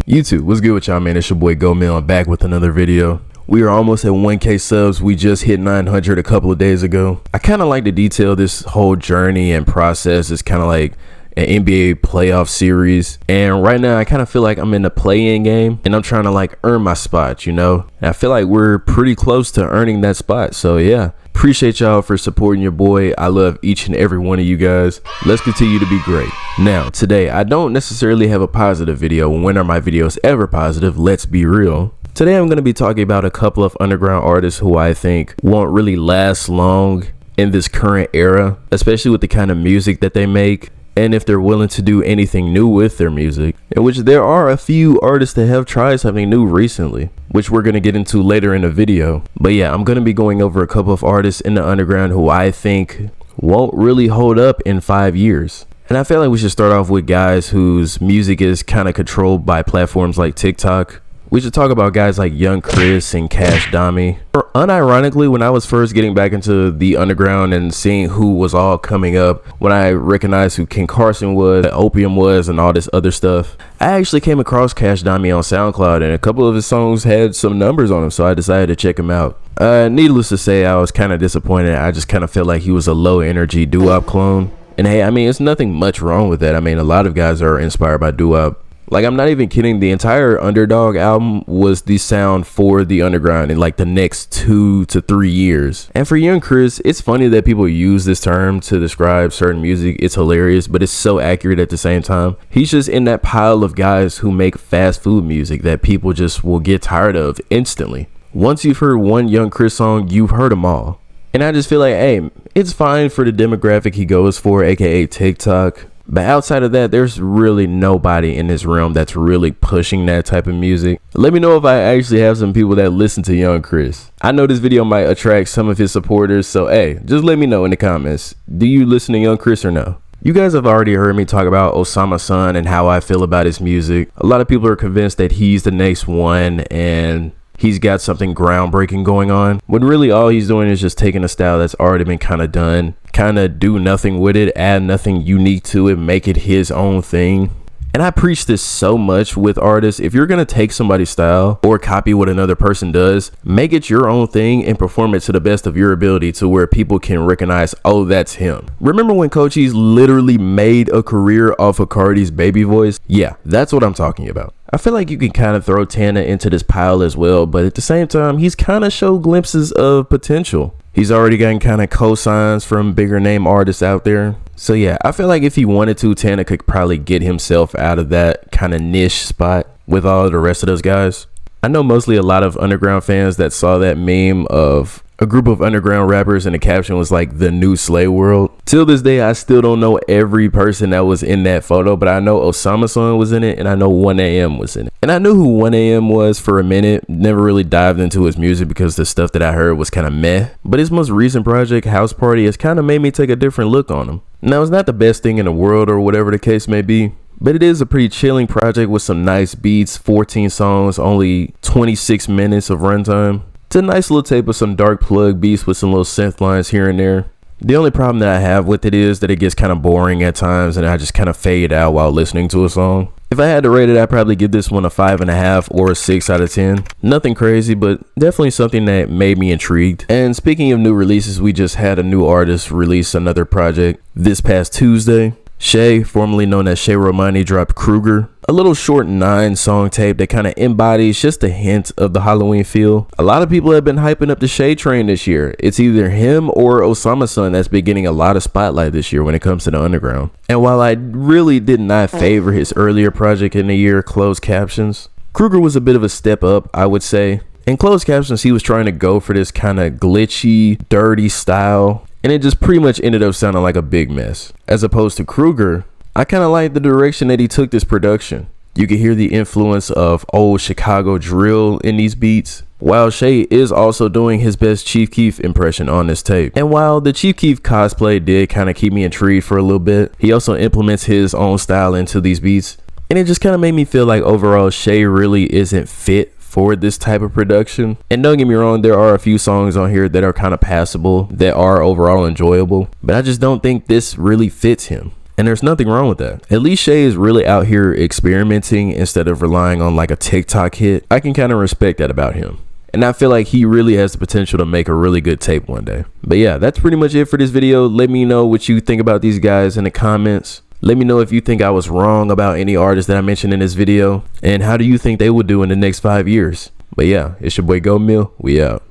YouTube, what's good with y'all, man? It's your boy Go Mill. I'm back with another video. We are almost at 1K subs. We just hit 900 a couple of days ago. I kind of like to detail this whole journey and process. It's kind of like an NBA playoff series, and right now I kind of feel like I'm in the play-in game and I'm trying to like earn my spot, you know, and I feel like we're pretty close to earning that spot. So yeah, appreciate y'all for supporting your boy. I love each and every one of you guys. Let's continue to be great. Now today I don't necessarily have a positive video. When are my videos ever positive? Let's be real. Today I'm going to be talking about a couple of underground artists who I think won't really last long in this current era, especially with the kind of music that they make, and if they're willing to do anything new with their music, in which there are a few artists that have tried something new recently, which we're going to get into later in the video. But yeah, I'm going to be going over a couple of artists in the underground who I think won't really hold up in 5 years. And I feel like we should start off with guys whose music is kind of controlled by platforms like TikTok. We should talk about guys like Young Chris and Cash Dami. Unironically, when I was first getting back into the underground and seeing who was all coming up, when I recognized who King Carson was, Opium was, and all this other stuff, I actually came across Cash Dami on SoundCloud, and a couple of his songs had some numbers on them, so I decided to check him out. Needless to say, I was kind of disappointed. I just kind of felt like he was a low energy doo-wop clone. And hey, I mean, there's nothing much wrong with that. I mean, a lot of guys are inspired by doo-wop. Like, I'm not even kidding. The entire Underdog album was the sound for the underground in like the next 2 to 3 years. And for Young Chris, it's funny that people use this term to describe certain music. It's hilarious, but it's so accurate at the same time. He's just in that pile of guys who make fast food music that people just will get tired of instantly. Once you've heard one Young Chris song, you've heard them all. And I just feel like, hey, it's fine for the demographic he goes for, aka TikTok. But outside of that, there's really nobody in this realm that's really pushing that type of music. Let me know if I actually have some people that listen to Young Chris. I know this video might attract some of his supporters, so hey, just let me know in the comments. Do you listen to Young Chris or no? You guys have already heard me talk about Osama's son and how I feel about his music. A lot of people are convinced that he's the next one and he's got something groundbreaking going on, when really all he's doing is just taking a style that's already been kind of done, kind of do nothing with it, add nothing unique to it, make it his own thing. And I preach this so much with artists. If you're going to take somebody's style or copy what another person does, make it your own thing and perform it to the best of your ability to where people can recognize, oh, that's him. Remember when Cochise literally made a career off of Carti's baby voice? Yeah, that's what I'm talking about. I feel like you can kind of throw Tana into this pile as well, but at the same time, he's kind of showed glimpses of potential. He's already gotten kind of cosigns from bigger name artists out there. So yeah, I feel like if he wanted to, Tana could probably get himself out of that kind of niche spot with all of the rest of those guys. I know mostly a lot of underground fans that saw that meme of a group of underground rappers and the caption was like the new Slay World. Till this day, I still don't know every person that was in that photo, but I know Osama's son was in it and I know 1AM was in it. And I knew who 1AM was for a minute, never really dived into his music because the stuff that I heard was kind of meh. But his most recent project, House Party, has kind of made me take a different look on him. Now, it's not the best thing in the world or whatever the case may be, but it is a pretty chilling project with some nice beats, 14 songs, only 26 minutes of runtime. It's a nice little tape of some dark plug beats with some little synth lines here and there. The only problem that I have with it is that it gets kind of boring at times and I just kind of fade out while listening to a song. If I had to rate it, I'd probably give this one a 5.5 or a 6 out of 10. Nothing crazy, but definitely something that made me intrigued. And speaking of new releases, we just had a new artist release another project this past Tuesday. Shay, formerly known as Shay Romani, dropped Kruger, a little short 9-song tape that kind of embodies just a hint of the Halloween feel. A lot of people have been hyping up the Shay train this year. It's either him or Osama's son that's been getting a lot of spotlight this year when it comes to the underground. And while I really did not favor his earlier project in the year, Closed Captions, Kruger was a bit of a step up, I would say. In Closed Captions, he was trying to go for this kind of glitchy, dirty style, and it just pretty much ended up sounding like a big mess. As opposed to Kruger, I kind of like the direction that he took this production. You could hear the influence of old Chicago drill in these beats, while Shay is also doing his best Chief Keef impression on this tape. And while the Chief Keef cosplay did kind of keep me intrigued for a little bit, he also implements his own style into these beats. And it just kind of made me feel like overall Shay really isn't fit for this type of production. And don't get me wrong, there are a few songs on here that are kind of passable, that are overall enjoyable, but I just don't think this really fits him. And there's nothing wrong with that. At least Shay is really out here experimenting instead of relying on like a TikTok hit. I can kind of respect that about him. And I feel like he really has the potential to make a really good tape one day. But yeah, that's pretty much it for this video. Let me know what you think about these guys in the comments. Let me know if you think I was wrong about any artists that I mentioned in this video. And how do you think they will do in the next 5 years? But yeah, it's your boy Go Mill. We out.